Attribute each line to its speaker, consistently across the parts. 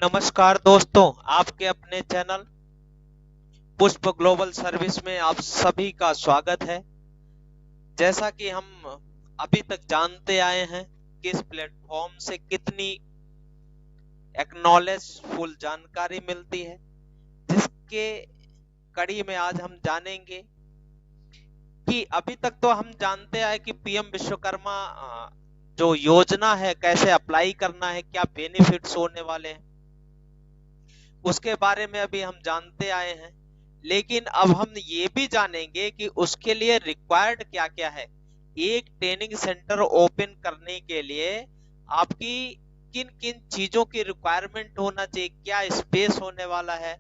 Speaker 1: नमस्कार दोस्तों, आपके अपने चैनल पुष्प ग्लोबल सर्विस में आप सभी का स्वागत है। जैसा कि हम अभी तक जानते आए हैं कि इस प्लेटफॉर्म से कितनी एक्नॉलेजफुल जानकारी मिलती है, जिसके कड़ी में आज हम जानेंगे कि अभी तक तो हम जानते आए कि पीएम विश्वकर्मा जो योजना है कैसे अप्लाई करना है, क्या बेनिफिट्स होने वाले हैं, उसके बारे में अभी हम जानते आए हैं। लेकिन अब हम ये भी जानेंगे कि उसके लिए रिक्वायर्ड क्या क्या है। एक ट्रेनिंग सेंटर ओपन करने के लिए आपकी किन किन चीजों की रिक्वायरमेंट होना चाहिए, क्या स्पेस होने वाला है,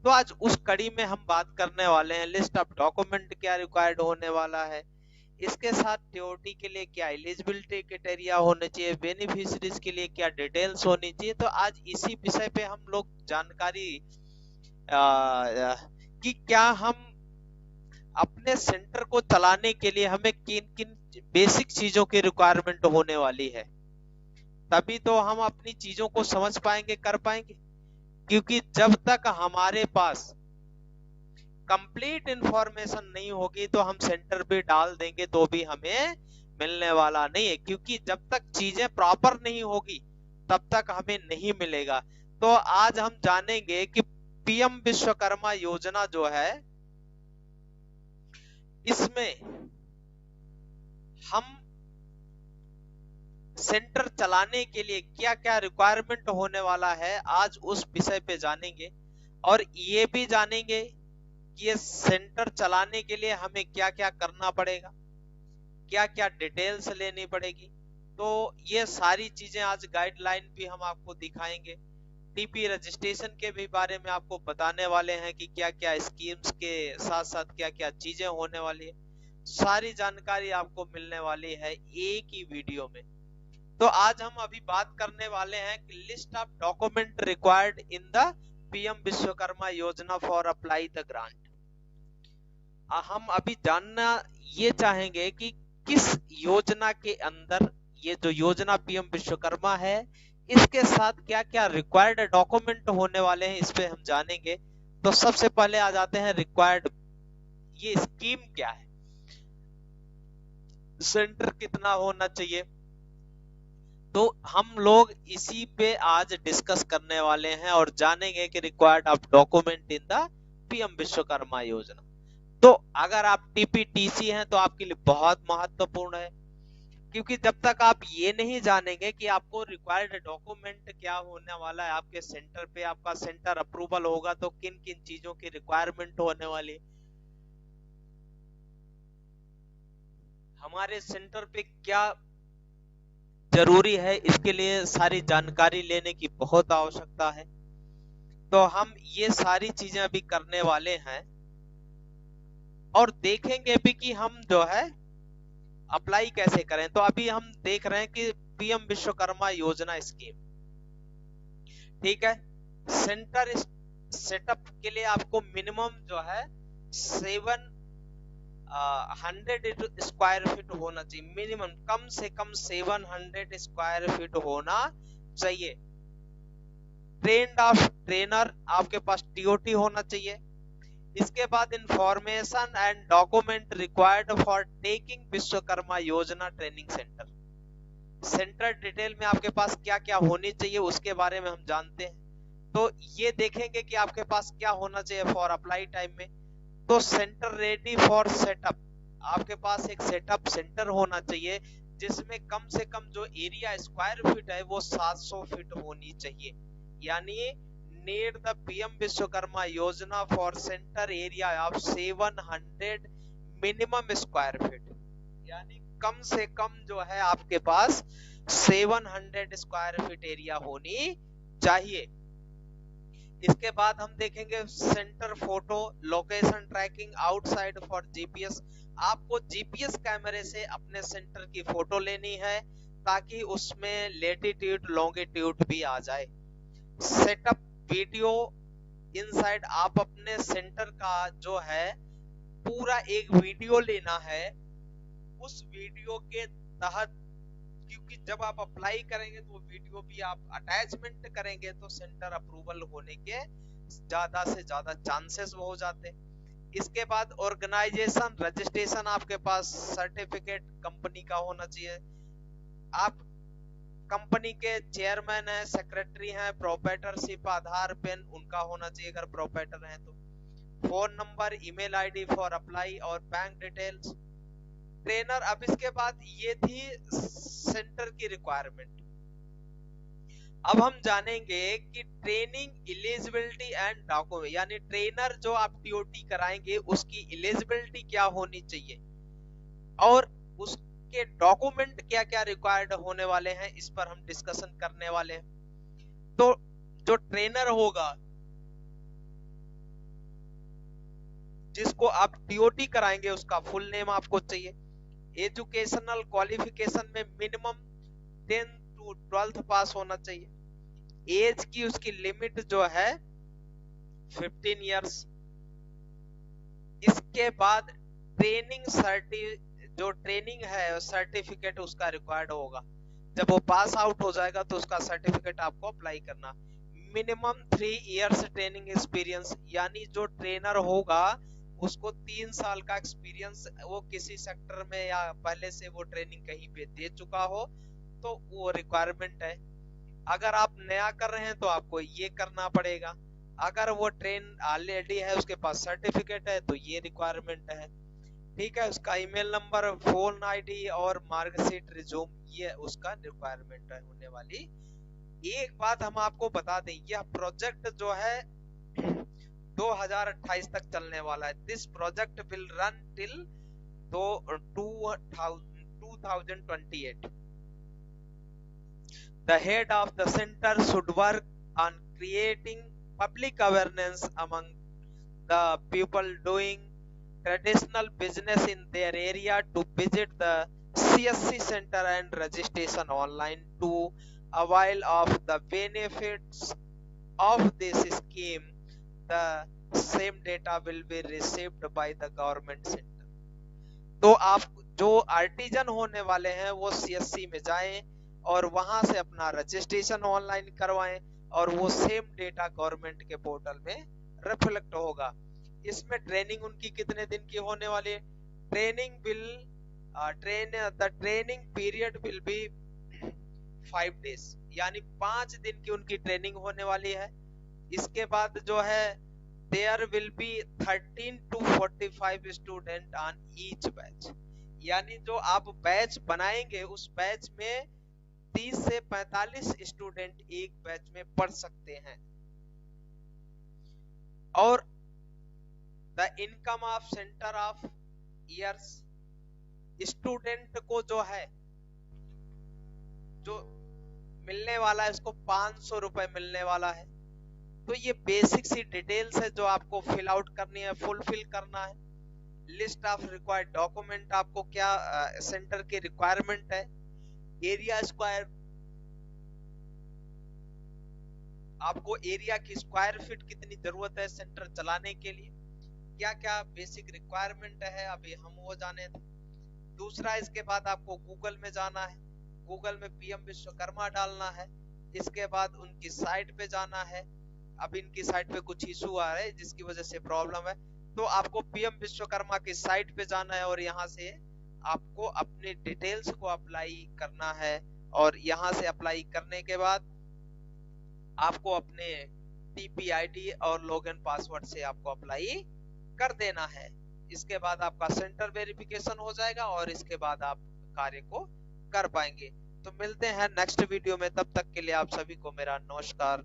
Speaker 1: तो आज उस कड़ी में हम बात करने वाले हैं। लिस्ट ऑफ डॉक्यूमेंट क्या रिक्वायर्ड होने वाला है, इसके साथ टीओटी के लिए क्या एलिजिबिलिटी क्राइटेरिया होने चाहिए, बेनिफिशरीज के लिए क्या डिटेल्स होनी चाहिए। तो आज इसी विषय पे हम लोग जानकारी कि क्या हम अपने सेंटर को चलाने के लिए हमें किन किन बेसिक चीजों की रिक्वायरमेंट होने वाली है, तभी तो हम अपनी चीजों को समझ पाएंगे, कर पाएंगे। क्योंकि जब तक हमारे पास कंप्लीट इंफॉर्मेशन नहीं होगी तो हम सेंटर पे डाल देंगे तो भी हमें मिलने वाला नहीं है। क्योंकि जब तक चीजें प्रॉपर नहीं होगी तब तक हमें नहीं मिलेगा। तो आज हम जानेंगे कि पीएम विश्वकर्मा योजना जो है, इसमें हम सेंटर चलाने के लिए क्या क्या रिक्वायरमेंट होने वाला है, आज उस विषय पे जानेंगे। और ये भी जानेंगे कि ये सेंटर चलाने के लिए हमें क्या क्या करना पड़ेगा, क्या क्या डिटेल्स लेनी पड़ेगी। तो ये सारी चीजें आज गाइडलाइन भी हम आपको दिखाएंगे। टीपी रजिस्ट्रेशन के भी बारे में आपको बताने वाले हैं कि क्या क्या स्कीम्स के साथ साथ क्या क्या चीजें होने वाली है। सारी जानकारी आपको मिलने वाली है एक ही वीडियो में। तो आज हम अभी बात करने वाले हैं कि list of document required in the PM Vishwakarma योजना फॉर अप्लाई द ग्रांट। हम अभी जानना ये चाहेंगे कि किस योजना के अंदर ये जो योजना पीएम विश्वकर्मा है, इसके साथ क्या क्या रिक्वायर्ड डॉक्यूमेंट होने वाले हैं, इस पे हम जानेंगे। तो सबसे पहले आ जाते हैं रिक्वायर्ड, ये स्कीम क्या है, सेंटर कितना होना चाहिए। तो हम लोग इसी पे आज डिस्कस करने वाले हैं और जानेंगे कि required of document in the PM Vishwakarma योजना। तो अगर आप टीपीटीसी हैं तो आपके लिए बहुत महत्वपूर्ण है। क्योंकि जब तक आप ये नहीं जानेंगे कि आपको रिक्वायर्ड डॉक्यूमेंट क्या होने वाला है, आपके सेंटर पे आपका सेंटर अप्रूवल होगा तो किन किन चीजों की रिक्वायरमेंट होने वाली है, हमारे सेंटर पे क्या जरूरी है, इसके लिए सारी जानकारी लेने की बहुत आवश्यकता है। तो हम ये सारी चीजें अभी करने वाले हैं और देखेंगे भी कि हम जो है अप्लाई कैसे करें। तो अभी हम देख रहे हैं कि पीएम विश्वकर्मा योजना स्कीम, ठीक है। सेंटर सेटअप के लिए आपको मिनिमम जो है 700 स्क्वायर फीट होना चाहिए, मिनिमम कम से कम 700 स्क्वायर फीट होना चाहिए। ट्रेनर आपके पास टीओटी होना चाहिए। इसके बाद information and document required for taking Vishwakarma योजना ट्रेनिंग सेंटर। सेंटर डिटेल में आपके पास क्या क्या होनी चाहिए उसके बारे में हम जानते हैं। तो ये देखेंगे कि आपके पास क्या होना चाहिए फॉर अप्लाई टाइम में। तो सेंटर रेडी फॉर सेटअप, आपके पास एक सेटअप सेंटर होना चाहिए जिसमें कम से कम जो एरिया स्क्वायर फीट है वो 700 फीट होनी चाहिए। यानी नीड द पीएम विश्वकर्मा योजना for centre area of 700 minimum square feet, यानी कम से कम जो है आपके पास 700 स्क्वायर फीट एरिया होनी चाहिए। इसके बाद हम देखेंगे centre photo location tracking outside for GPS. आपको जीपीएस कैमरे से अपने सेंटर की फोटो लेनी है ताकि उसमें लेटीट्यूड लॉन्गिट्यूड भी आ जाए। सेटअप वीडियो इनसाइड, आप अपने सेंटर का जो है पूरा एक वीडियो लेना है। उस वीडियो के तहत, क्योंकि जब आप अप्लाई करेंगे तो वीडियो भी आप अटैचमेंट करेंगे तो सेंटर अप्रूवल होने के ज्यादा से ज्यादा चांसेस हो जाते हैं। इसके बाद ऑर्गेनाइजेशन रजिस्ट्रेशन आपके पास सर्टिफिकेट कंपनी का होना चाहिए। आप कंपनी के चेयरमैन है, सेक्रेटरी हैं, प्रोप्राइटरशिप आधार पेन उनका होना चाहिए अगर प्रोप्राइटर हैं तो। Phone number, email ID for apply और बैंक डिटेल्स। ट्रेनर, अब इसके बाद ये थी सेंटर की रिक्वायरमेंट। अब हम जानेंगे कि ट्रेनिंग एलिजिबिलिटी एंड डॉक्यूमेंट, यानी ट्रेनर जो आप टीओटी कराएंगे उसकी एलिजिबिलिटी क्या होनी चाहिए और उसके डॉक्यूमेंट क्या क्या रिक्वायर्ड होने वाले हैं, इस पर हम डिस्कशन करने वाले हैं। तो जो ट्रेनर होगा जिसको आप टीओटी कराएंगे उसका फुल नेम आपको चाहिए। एजुकेशनल क्वालिफिकेशन में मिनिमम 10th to 12th पास होना चाहिए। एज की उसकी लिमिट जो है 15 इयर्स। इसके बाद जो ट्रेनिंग है सर्टिफिकेट उसका रिक्वायर्ड होगा। जब वो पास आउट हो जाएगा तो उसका सर्टिफिकेट आपको अप्लाई करना। मिनिमम 3 इयर्स ट्रेनिंग एक्सपीरियंस, यानी जो ट्रेनर होगा उसको 3 साल का एक्सपीरियंस, वो किसी सेक्टर में या पहले से वो ट्रेनिंग कहीं पे दे चुका हो तो वो रिक्वायरमेंट है। अगर आप नया कर रहे हैं तो आपको ये करना पड़ेगा। अगर वो ट्रेन ऑलरेडी है उसके पास सर्टिफिकेट है तो ये रिक्वायरमेंट है। ठीक है, उसका ईमेल नंबर, फोन आईडी और मार्कशीट, रिज्यूम, ये उसका रिक्वायरमेंट है होने वाली। एक बात हम आपको बता दें, यह प्रोजेक्ट जो है 2028 तक चलने वाला है। This project will run till 2028। The head of the center should work on creating public awareness among the people doing traditional business in their area to visit the CSC center and registration online to avail of the benefits of this scheme. The same data will be received by the government center. तो आप जो artesian होने वाले हैं वो CSC में जाएं और वहां से अपना रजिस्ट्रेशन ऑनलाइन करवाएं और वो सेम डेटा गवर्नमेंट के पोर्टल में रिफ्लेक्ट होगा। इसमें ट्रेनिंग उनकी कितने दिन की होने वाली है? The training period will be 5 days, यानी 5 दिन की उनकी ट्रेनिंग होने वाली है। इसके बाद जो है there will be 13 to 45 student on each batch, यानी जो आप बैच बनाएंगे उस बैच में 30 से 45 स्टूडेंट एक बैच में पढ़ सकते हैं। और the income of centre of years, student को जो है जो मिलने वाला है इसको 500 रुपए मिलने वाला है। तो ये बेसिक सी डिटेल्स है जो आपको फिल आउट करनी है, फुलफिल करना है। लिस्ट ऑफ रिक्वायर्ड डॉक्यूमेंट, आपको क्या सेंटर की रिक्वायरमेंट है, एरिया स्क्वायर, आपको एरिया की स्क्वायर फीट कितनी जरूरत है सेंटर चलाने के लिए, क्या क्या बेसिक रिक्वायरमेंट है, अभी हम वो जाने थे। दूसरा, इसके बाद आपको गूगल में जाना है, गूगल में पीएम विश्वकर्मा डालना है। इसके बाद उनकी साइट पे जाना है। अब इनकी साइट पे कुछ इशू आ रहे हैं जिसकी वजह से प्रॉब्लम है, तो आपको पीएम विश्वकर्मा की साइट पे जाना है और यहाँ से आपको अपने डिटेल्स को अप्लाई करना है। और यहाँ से अप्लाई करने के बाद आपको अपने टीपीआईडी और लॉगिन पासवर्ड से आपको अप्लाई कर देना है। इसके बाद आपका सेंटर वेरिफिकेशन हो जाएगा और इसके बाद आप कार्य को कर पाएंगे। तो मिलते हैं नेक्स्ट वीडियो में, तब तक के लिए आप सभी को मेरा नमस्कार।